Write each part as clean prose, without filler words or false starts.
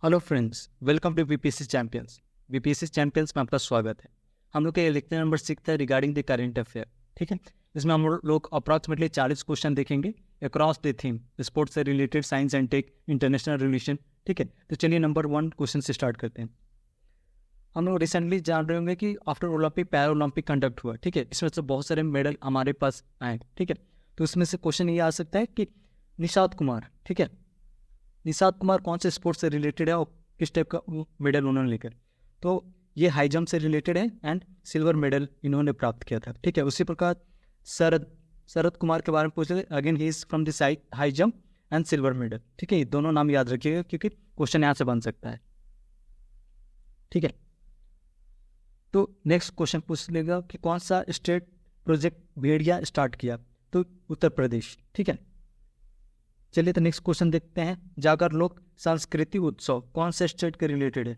Hello friends, welcome to BPSC champions. BPSC champions में आपका स्वागत है। हम लोग के लेक्चर नंबर 6 है रिगार्डिंग द करेंट अफेयर। ठीक है, इसमें हम लोग अप्रॉक्सीमेटली 40 क्वेश्चन देखेंगे अक्रॉस द थीम स्पोर्ट्स से related, science and tech, international relation. ठीक है, तो चलिए नंबर 1 क्वेश्चन से स्टार्ट करते हैं। हम लोग रिसेंटली जान रहे होंगे कि after Olympic para Olympic conduct हुआ। ठीक है, इसमें से बहुत सारे मेडल हमारे पास आए। ठीक है, तो इसमें से क्वेश्चन ये आ सकता है कि निषाद कुमार, ठीक है, निषाद कुमार कौन से स्पोर्ट्स से रिलेटेड है और किस टाइप का मेडल उन्होंने लेकर। तो ये हाई जंप से रिलेटेड है एंड सिल्वर मेडल इन्होंने प्राप्त किया था। ठीक है, उसी प्रकार शरद कुमार के बारे में पूछ लेते, again he is from this high jump and silver medal. ठीक है, ये दोनों नाम याद रखिएगा क्योंकि क्वेश्चन यहाँ से बन सकता है। ठीक है, तो नेक्स्ट क्वेश्चन पूछ लेगा कि कौन सा स्टेट प्रोजेक्ट भेड़िया स्टार्ट किया, तो उत्तर प्रदेश। ठीक है, चलिए तो नेक्स्ट क्वेश्चन देखते हैं। जागर लोक सांस्कृतिक उत्सव कौन से स्टेट के रिलेटेड है।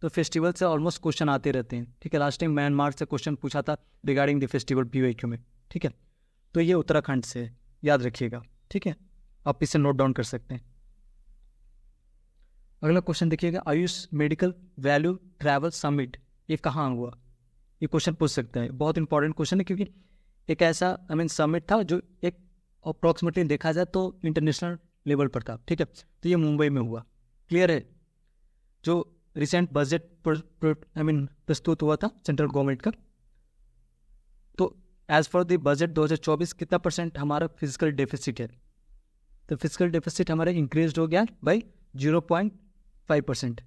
तो फेस्टिवल से ऑलमोस्ट क्वेश्चन आते रहते हैं। ठीक है, लास्ट टाइम म्यांमार से क्वेश्चन पूछा था रिगार्डिंग द फेस्टिवल पीवाईक्यू में। ठीक है, तो ये उत्तराखंड से है, याद रखिएगा। ठीक है, आप इसे नोट डाउन कर सकते हैं। अगला क्वेश्चन देखिएगा, Ayush medical value travel summit ये कहाँ हुआ। ये क्वेश्चन पूछ सकता है, बहुत इंपॉर्टेंट क्वेश्चन है क्योंकि एक ऐसा समिट था जो एक अप्रॉक्सीमेटली देखा जाए तो इंटरनेशनल लेवल पर था। ठीक है, तो ये मुंबई में हुआ। क्लियर है, जो रिसेंट बजट प्रस्तुत हुआ था सेंट्रल गवर्नमेंट का, तो एज पर द बजट 2024 कितना परसेंट हमारा फिजिकल डेफिसिट है। तो फिजिकल डेफिसिट हमारा इंक्रीज हो गया बाई 0.5%।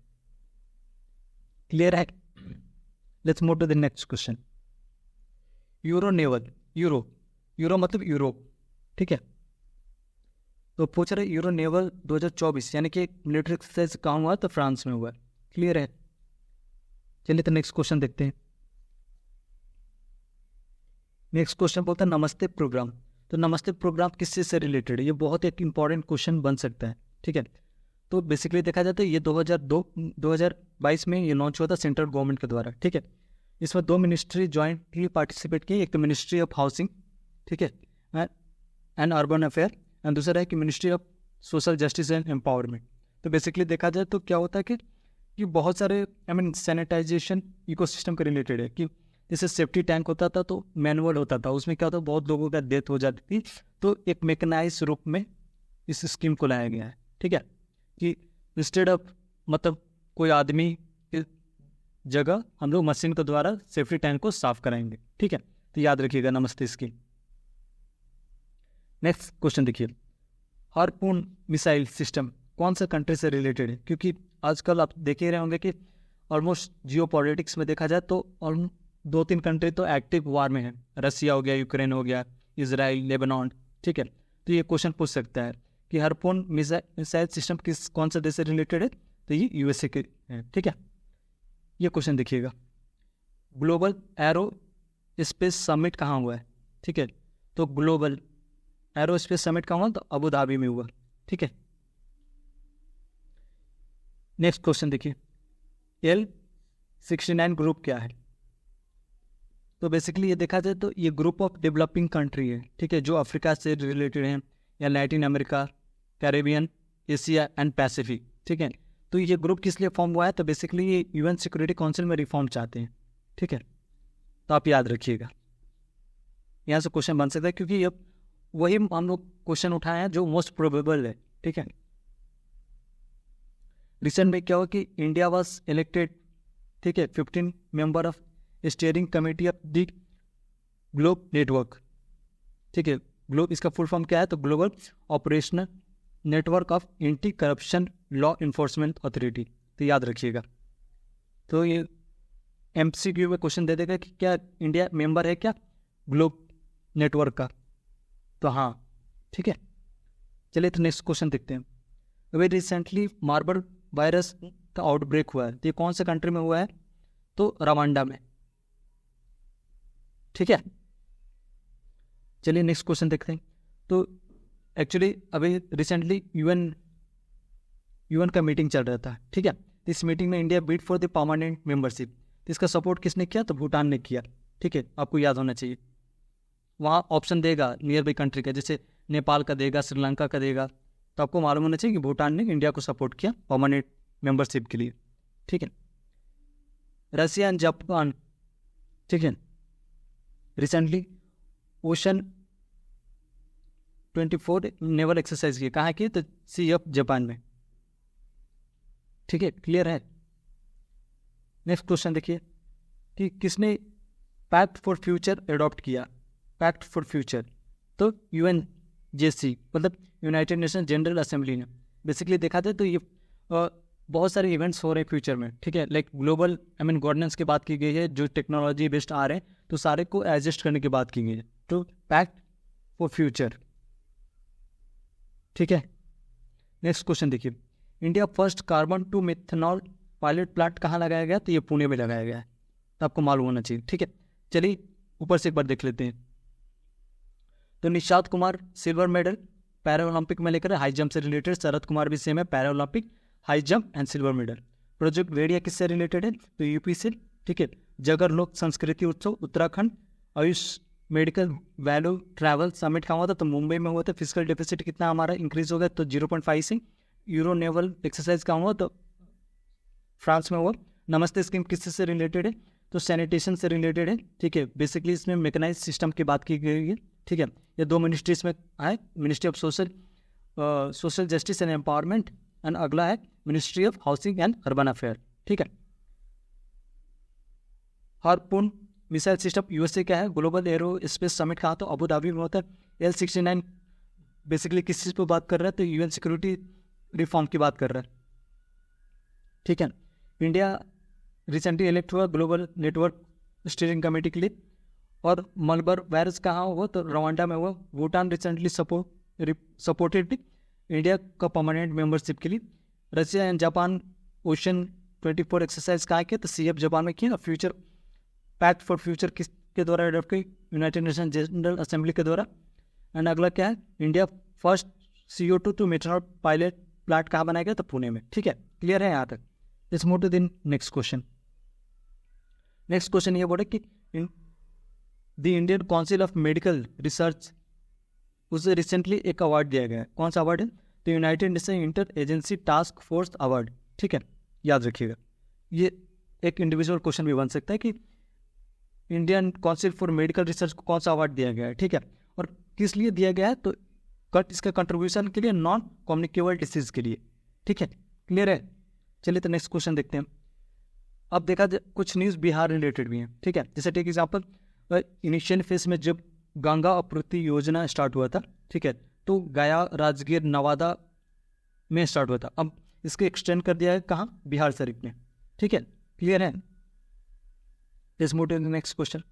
क्लियर है, let's move to the next question. Euro naval, euro मतलब यूरोप। ठीक है, तो पूछ रहे यूरो नेवल 2024 यानी कि मिलिट्री एक्सरसाइज कहाँ हुआ, तो फ्रांस में हुआ। क्लियर है, चलिए तो नेक्स्ट क्वेश्चन देखते हैं। नेक्स्ट क्वेश्चन बोलता है नमस्ते प्रोग्राम। तो नमस्ते प्रोग्राम किससे से रिलेटेड है, ये बहुत एक इंपॉर्टेंट क्वेश्चन बन सकता है। ठीक है, तो बेसिकली देखा जाए तो ये 2022 में ये लॉन्च हुआ था सेंट्रल गवर्नमेंट के द्वारा। ठीक है, इसमें 2 मिनिस्ट्री ज्वाइंटली पार्टिसिपेट की, एक तो मिनिस्ट्री ऑफ हाउसिंग, ठीक है, एंड अर्बन अफेयर, एंड दूसरा है कि ministry of social justice and empowerment. तो बेसिकली देखा जाए तो क्या होता है कि बहुत सारे सैनिटाइजेशन इकोसिस्टम के रिलेटेड है कि जैसे सेफ्टी टैंक होता था तो मैनुअल होता था, उसमें क्या होता बहुत लोगों का डेथ हो जाती थी, तो एक मैकेनाइज रूप में इस स्कीम को लाया गया है। ठीक है, कि इंस्टेड ऑफ कोई आदमी की जगह हम लोग मशीन के द्वारा सेफ्टी टैंक को साफ कराएंगे। ठीक है, तो याद रखिएगा नमस्ते स्कीम। नेक्स्ट क्वेश्चन देखिए, हार्पून मिसाइल सिस्टम कौन सा कंट्री से रिलेटेड है, क्योंकि आजकल आप देख ही रहे होंगे कि ऑलमोस्ट जियो पॉलिटिक्स में देखा जाए तो 2-3 कंट्री तो एक्टिव वार में है। रसिया हो गया, यूक्रेन हो गया, इजराइल, लेबनान। ठीक है, तो ये क्वेश्चन पूछ सकता है कि हार्पून मिसाइल सिस्टम कौन सा देश से रिलेटेड है, तो ये यूएसए के है। ठीक है, ये क्वेश्चन देखिएगा, ग्लोबल एरो स्पेस समिट कहाँ हुआ है। ठीक है, तो ग्लोबल एरोस्पेस समिट का हुआ तो अबू धाबी में हुआ। ठीक है, नेक्स्ट क्वेश्चन देखिए, L69 ग्रुप क्या है। तो बेसिकली ये देखा जाए तो ये ग्रुप ऑफ डेवलपिंग कंट्री है। ठीक है, जो अफ्रीका से रिलेटेड हैं या Latin America, Caribbean, Asia and Pacific. ठीक है, तो ये ग्रुप किस लिए फॉर्म हुआ है, तो बेसिकली ये यूएन सिक्योरिटी काउंसिल में रिफॉर्म चाहते हैं। ठीक है, तो आप याद रखिएगा, यहाँ से क्वेश्चन बन सकता है क्योंकि ये वही हम लोग क्वेश्चन उठाए हैं जो मोस्ट प्रोबेबल है। ठीक है, रिसेंट में क्या हुआ कि इंडिया वाज इलेक्टेड, ठीक है, 15 member of steering committee of the globe network. ठीक है, ग्लोब इसका फुल फॉर्म क्या है, तो global operational network of anti corruption law enforcement authority. तो याद रखिएगा, तो ये एमसीक्यू में क्वेश्चन दे देगा कि क्या इंडिया मेंबर है क्या ग्लोब नेटवर्क का, तो हाँ। ठीक है, चलिए तो नेक्स्ट क्वेश्चन देखते हैं। अभी रिसेंटली मार्बल वायरस का आउटब्रेक हुआ है, तो ये कौन से कंट्री में हुआ है, तो रवांडा में। ठीक है, चलिए नेक्स्ट क्वेश्चन देखते हैं। तो एक्चुअली अभी रिसेंटली यूएन का मीटिंग चल रहा था। ठीक है, इस मीटिंग में India bid for the permanent membership, तो इसका सपोर्ट किसने किया, तो भूटान ने किया। ठीक है, आपको याद होना चाहिए, वहाँ ऑप्शन देगा नियर बाई कंट्री का, जैसे नेपाल का देगा, श्रीलंका का देगा, तो आपको मालूम होना चाहिए कि भूटान ने इंडिया को सपोर्ट किया परमानेंट मेंबरशिप के लिए, ठीक है। रशिया एंड जापान, ठीक है, रिसेंटली ओशन 24 नेवल एक्सरसाइज की, कहाँ की? तो सी ऑफ जापान में, ठीक है, क्लियर है। नेक्स्ट क्वेश्चन देखिए कि किसने पैक्ट फॉर फ्यूचर अडॉप्ट किया? पैक्ट फॉर फ्यूचर तो UNGC मतलब यूनाइटेड नेशन जनरल असेंबली ने बेसिकली देखा था। तो ये बहुत सारे इवेंट्स हो रहे हैं फ्यूचर में, ठीक है, लाइक ग्लोबल गवर्नेंस की बात की गई है, जो टेक्नोलॉजी बेस्ड आ रहे हैं तो सारे को एडजस्ट करने की बात की गई है। तो पैक्ट फॉर फ्यूचर, ठीक है। नेक्स्ट क्वेश्चन देखिए, India first carbon to methanol pilot plant कहाँ लगाया गया? तो ये पुणे में लगाया गया है, तो आपको मालूम होना चाहिए, ठीक है। चलिए ऊपर से एक बार देख लेते हैं। तो Nishant Kumar silver medal para Olympic में लेकर हाई जंप से रिलेटेड, शरद कुमार भी सेम है, para Olympic high jump and silver medal. Project वेडिया किससे रिलेटेड है? तो यूपी से, ठीक है। जगर लोक संस्कृति उत्सव Uttarakhand. Ayush medical value travel summit कहाँ हुआ था? तो मुंबई में हुआ था। फिजिकल डेफिसिट कितना हमारा इंक्रीज हो गया? तो 0.5 से। यूरो नेवल एक्सरसाइज कहाँ हुआ? तो फ्रांस में हुआ। नमस्ते स्कीम किससे रिलेटेड है? तो सैनिटेशन से रिलेटेड है, ठीक है। बेसिकली इसमें मैकेनाइज सिस्टम की बात की गई है, ठीक है। ये दो मिनिस्ट्रीज में आए, ministry of social justice and empowerment, and अगला है ministry of housing and urban affair, ठीक है। हार्पून मिसाइल सिस्टम USA क्या है? ग्लोबल एरो स्पेस समिट कहा तो अबू धाबी में होता है। L69 बेसिकली किस चीज़ पर बात कर रहा है? तो UN सिक्योरिटी रिफॉर्म की बात कर रहा है, ठीक है। इंडिया रिसेंटली इलेक्ट हुआ ग्लोबल नेटवर्क स्टीयरिंग कमेटी के लिए। और मलबर वायरस कहाँ हुआ? तो रवांडा में हुआ। भूटान रिसेंटली सपोर्टेड इंडिया का परमानेंट मेंबरशिप के लिए। Russia and Japan ocean 24 exercise कहाँ के? तो CF जापान में किया। फ्यूचर पैक्ट फॉर फ्यूचर किसके द्वारा अडॉप्ट की? यूनाइटेड नेशन जनरल असेंबली के द्वारा। एंड अगला क्या है? India first CO2 to methanol pilot plant कहाँ बनाया गया? तो पुणे में, ठीक है। क्लियर है यहाँ तक? Let's move to the next question. Next question ये बोले कि the Indian Council of Medical Research, उसे रिसेंटली एक अवार्ड दिया गया है। कौन सा अवार्ड है? तो United Nation Inter Agency Task Force award, ठीक है, याद रखिएगा। ये एक इंडिविजुअल क्वेश्चन भी बन सकता है कि Indian council for medical research को कौन सा अवार्ड दिया गया है, ठीक है, और किस लिए दिया गया है? तो इसका कंट्रीब्यूशन के लिए, नॉन कम्युनिकेबल डिसीज के लिए, ठीक है। क्लियर है? चलिए तो नेक्स्ट क्वेश्चन देखते हैं। अब देखा कुछ न्यूज़ बिहार रिलेटेड भी हैं, ठीक है। जैसे टेक एग्जाम्पल, इनिशियल फेज में जब गंगा आपूर्ति योजना स्टार्ट हुआ था, ठीक है, तो गया, राजगीर, नवादा में स्टार्ट हुआ था। अब इसको एक्सटेंड कर दिया है कहाँ? बिहार शरीफ में, ठीक है। क्लियर है? Let's move to the next question.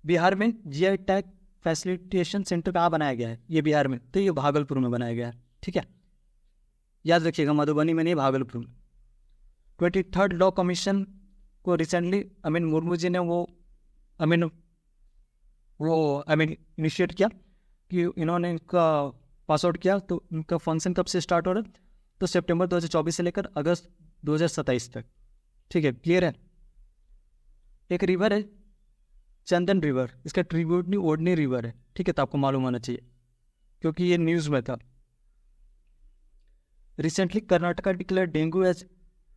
Bihar में GI टैग फैसिलिटेशन सेंटर कहाँ बनाया गया है? ये बिहार में, तो ये भागलपुर में बनाया गया है, ठीक है। याद रखिएगा, मधुबनी में नहीं, भागलपुर में। 23rd लॉ कमीशन को रिसेंटली मुर्मू जी ने वो इनिशिएट किया कि इन्होंने इनका पास आउट किया। तो इनका फंक्शन कब से स्टार्ट हो रहा है? तो सितंबर 2024 से लेकर अगस्त 2027 तक, ठीक है। क्लियर है? एक रिवर है चंदन रिवर, इसका ट्रिब्यूटरी ओडनी रिवर है, ठीक है, तो आपको मालूम होना चाहिए क्योंकि ये न्यूज़ में था। Recently Karnataka declare dengue as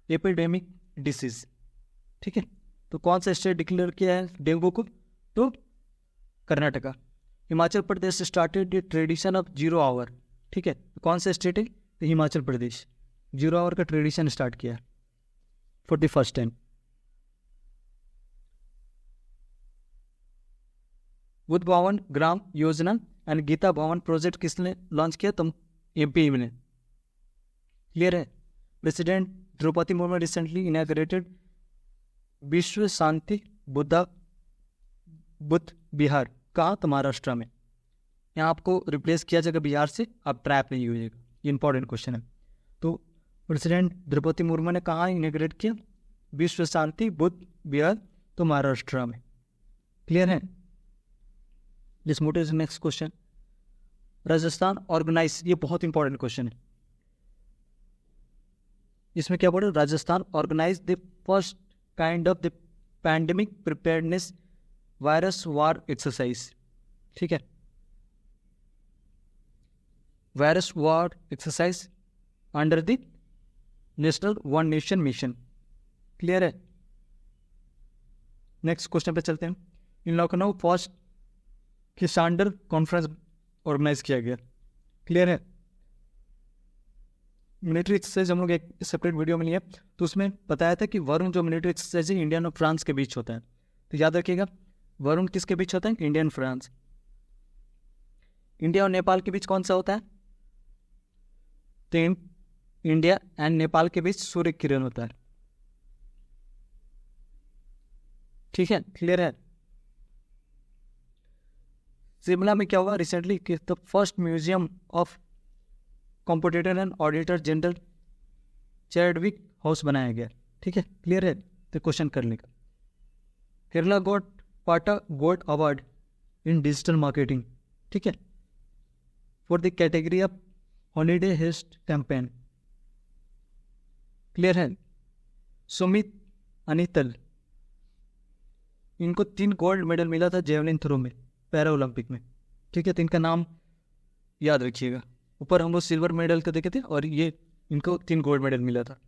epidemic disease, ठीक है। तो कौन सा स्टेट डिक्लेयर किया है डेंगू को? तो Karnataka. Himachal Pradesh started tradition of 0 our, ठीक है। तो कौन सा स्टेट है? तो हिमाचल प्रदेश 0 आवर का ट्रेडिशन स्टार्ट किया for the first time. Buddha भवन ग्राम योजना एंड गीता भवन प्रोजेक्ट किसने लॉन्च किया? तो MP ने। क्लियर है? President Draupadi Murmu recently inaugurated Vishwa Shanti Buddha विहार, कहाँ? तो महाराष्ट्र में। यहाँ आपको रिप्लेस किया जाएगा बिहार से, आप ट्रैप नहीं होइएगा, ये इंपॉर्टेंट क्वेश्चन है। तो प्रेसिडेंट द्रौपदी मुर्मू ने कहाँ इनॉग्रेट किया? विश्व शांति बुद्ध विहार, तो महाराष्ट्र में। क्लियर है? Let's move to the next question. Rajasthan organise, ये बहुत इंपॉर्टेंट क्वेश्चन है। इसमें क्या बोले? Rajasthan organise the first kind of the pandemic preparedness virus war exercise, ठीक है। Virus war exercise under the national one nation mission. Clear है। नेक्स्ट क्वेश्चन पे चलते हैं। इन लखनऊ फर्स्ट किसानडर कॉन्फ्रेंस ऑर्गेनाइज किया गया। क्लियर है। मिलिट्री एक्सरसाइज हम लोग एक सेपरेट वीडियो में लिए तो उसमें बताया था कि वरुण जो मिलिट्री एक्सरसाइज है इंडिया और फ्रांस के बीच होता है। तो याद रखिएगा वरुण किसके बीच होता है? India and France. इंडिया और नेपाल के बीच कौन सा होता है? तो इंडिया एंड नेपाल के बीच सूर्य किरण होता है। ठीक है, क्लियर है। शिमला में क्या हुआ रिसेंटली कि the first museum of competitor and auditor general Chadwick house बनाया गया। ठीक है, क्लियर है। तो क्वेश्चन करने का Kerala got PATA gold award in digital marketing. ठीक है, for the category of holiday heist campaign. Clear है। सुमित अनितल इनको 3 गोल्ड मेडल मिला था जेवलिन थ्रो में पैरा ओलंपिक में। ठीक है, तो इनका नाम याद रखिएगा। ऊपर हम लोग सिल्वर मेडल का देखे थे और ये इनको 3 गोल्ड मेडल मिला था।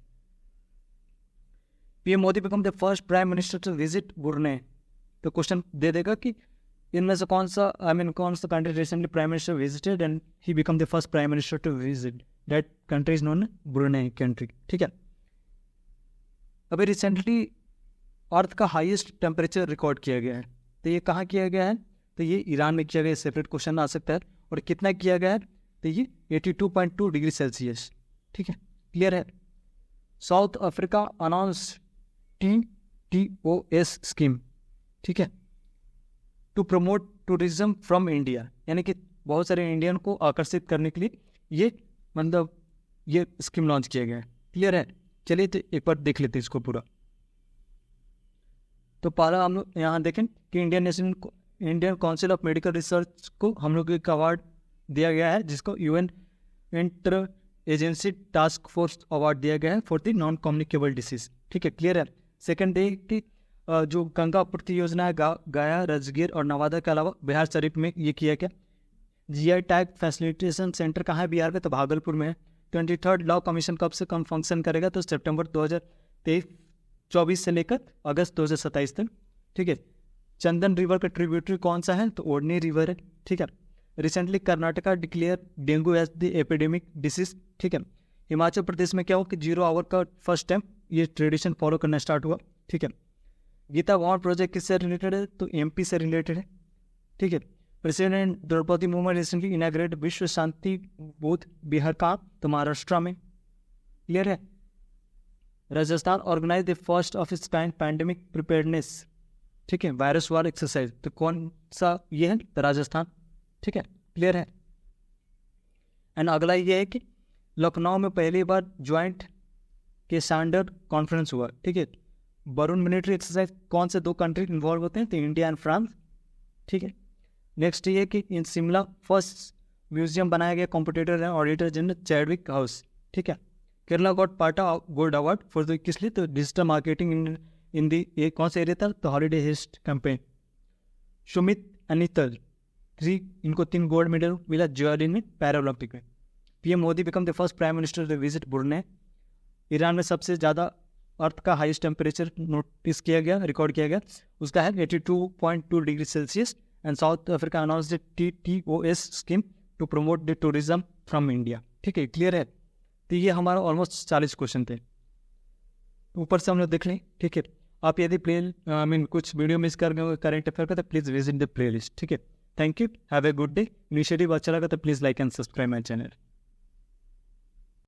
PM Modi become the first prime minister to visit Brunei. तो क्वेश्चन दे देगा कि इनमें से कौन सा कौन सा country recently prime minister visited and he become the first prime minister to visit that country is known Brunei country. ठीक है, अभी रिसेंटली अर्थ का हाईएस्ट टेम्परेचर रिकॉर्ड किया गया है। तो ये कहाँ किया गया है? तो ये ईरान में किया गया। सेपरेट क्वेश्चन आ सकता है। और कितना किया गया है? तो ये 82.2 डिग्री सेल्सियस। ठीक है, क्लियर है। South Africa announce TTOS scheme. ठीक है, to promote tourism from India, यानी कि बहुत सारे इंडियन को आकर्षित करने के लिए ये स्कीम लॉन्च किया गया है। क्लियर है। चलिए तो एक बार देख लेते हैं इसको पूरा। तो पहला हम लोग यहाँ देखें कि Indian Council of Medical research को हम लोग एक अवार्ड दिया गया है जिसको UN inter Agency Task Force award दिया गया है for the non communicable disease. ठीक है, क्लियर है। सेकंड डे की जो गंगा आपूर्ति योजना है गया, राजगीर और नवादा के अलावा बिहार शरीफ में ये किया गया। GI टैग फैसिलिटेशन सेंटर कहाँ है बिहार में? तो भागलपुर में है। 23rd लॉ कमीशन कब से कम फंक्शन करेगा? तो सितंबर 2024 से लेकर अगस्त 2027 तक। ठीक है, चंदन रिवर का ट्रिब्यूटरी कौन सा है? तो ओडनी रिवर है। ठीक है, recently Karnataka declare dengue as the epidemic disease. ठीक है, हिमाचल प्रदेश में क्या हुआ कि 0 आवर का फर्स्ट टाइम ये ट्रेडिशन फॉलो करना स्टार्ट हुआ। ठीक है, गीता वार प्रोजेक्ट किससे रिलेटेड है? तो MP से रिलेटेड है। ठीक है, president Draupadi Murmu recently inaugurate Vishwa Shanti booth Bihar का, तो महाराष्ट्र में। क्लियर है। Rajasthan organise the first of its kind pandemic preparedness. ठीक है, वायरस वार एक्सरसाइज। तो कौन सा ये है? तो राजस्थान। ठीक है, क्लियर है। एंड अगला ये है कि लखनऊ में पहली बार ज्वाइंट किसानडर कॉन्फ्रेंस हुआ। ठीक है, वरुण मिलिट्री एक्सरसाइज कौन से 2 कंट्री इन्वॉल्व होते हैं? तो इंडिया एंड फ्रांस। ठीक है, नेक्स्ट ये कि इन शिमला फर्स्ट म्यूजियम बनाया गया competitor and auditor general Chadwick house. ठीक है, Kerala got PATA gold award for the किस लिए? तो डिजिटल मार्केटिंग इन दी ये कौन सा एरिया था? तो holiday heist campaign. Sumit Antil इनको 3 गोल्ड मेडल मिला जेवलिन में पैरा ओलंपिक में। PM Modi become the first prime minister to visit Brunei. Iran में सबसे ज़्यादा अर्थ का हाईएस्ट टेम्परेचर नोटिस किया गया, रिकॉर्ड किया गया, उसका है 82.2 degree Celsius. And south Africa announce the TTOS scheme to promote the tourism from India. ठीक है, क्लियर है। तो ये हमारा ऑलमोस्ट 40 क्वेश्चन थे। ऊपर से हम लोग देख लें। ठीक है, आप यदि कुछ वीडियो मिस कर गए करेंट अफेयर का तो please visit the play list. ठीक है, thank you, have a good day. Initiative अच्छा लगा तो please like and subscribe my channel.